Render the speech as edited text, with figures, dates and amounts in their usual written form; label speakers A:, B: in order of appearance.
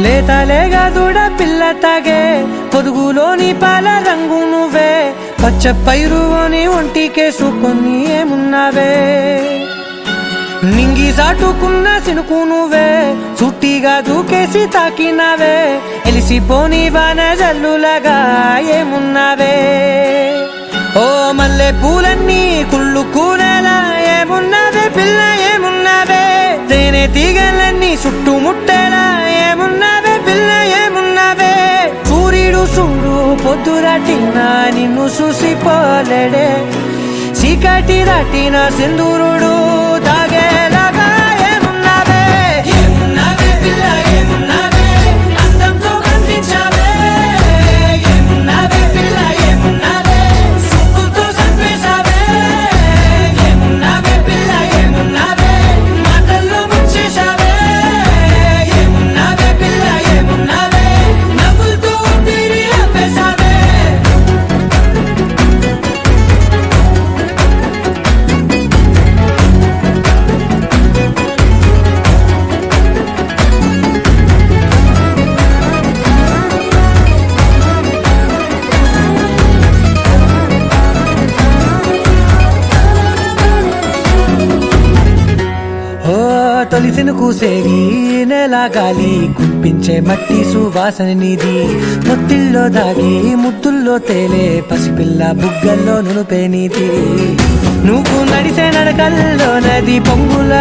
A: లేతలేగా దూడ పిల్ల తాగే పొదుగులోని పాల రంగు నువ్వే పచ్చ పైరుని ఒంటికేసుకొని ఏమున్నావే నింగి సాటుకున్న సినుకు నువ్వే చుట్టిగా దూకేసి తాకినావే ఎలిసిపోని వాన జల్లులగా ఏమున్నావే ఓ మల్లె పూలన్నీ కుళ్ళు కూనేలా ఏమున్నావే పిల్ల ఏమున్నావే తేనె తీగలన్నీ చుట్టుముట్టేలా ఏమున్నావే పిల్ల ఏమున్నావే సూర్యుడు చూడు పొద్దురాటినా నిన్ను చూసిపోలేడే చీకటి దాటిన సింధూరుడు తాగేలాగా ఏమున్నావే ఏమున్నావే పిల్ల ఏమున్నావే అందంతో కనిపించావే ఏమున్నావే పిల్ల ఏమున్నావే సుక్కుతో చంపేశావే ఏమున్నావే పిల్ల ఏమున్నావే మాటల్లో ముంచేశావే ఏమున్నావే పిల్ల ఏమున్నావే నవ్వులతో ఊపిరి ఆపేశావే తొలిసిన కూసేరి నెల గాలి కుప్పించే మట్టి సువాసన నిధి ముత్తిల్లో దాగి ముత్తుల్లో తేలే పసిపిల్ల బుగ్గల్లో నునుపే నీతి నువ్వు నడిసే నడకల్లో నది పొంగుల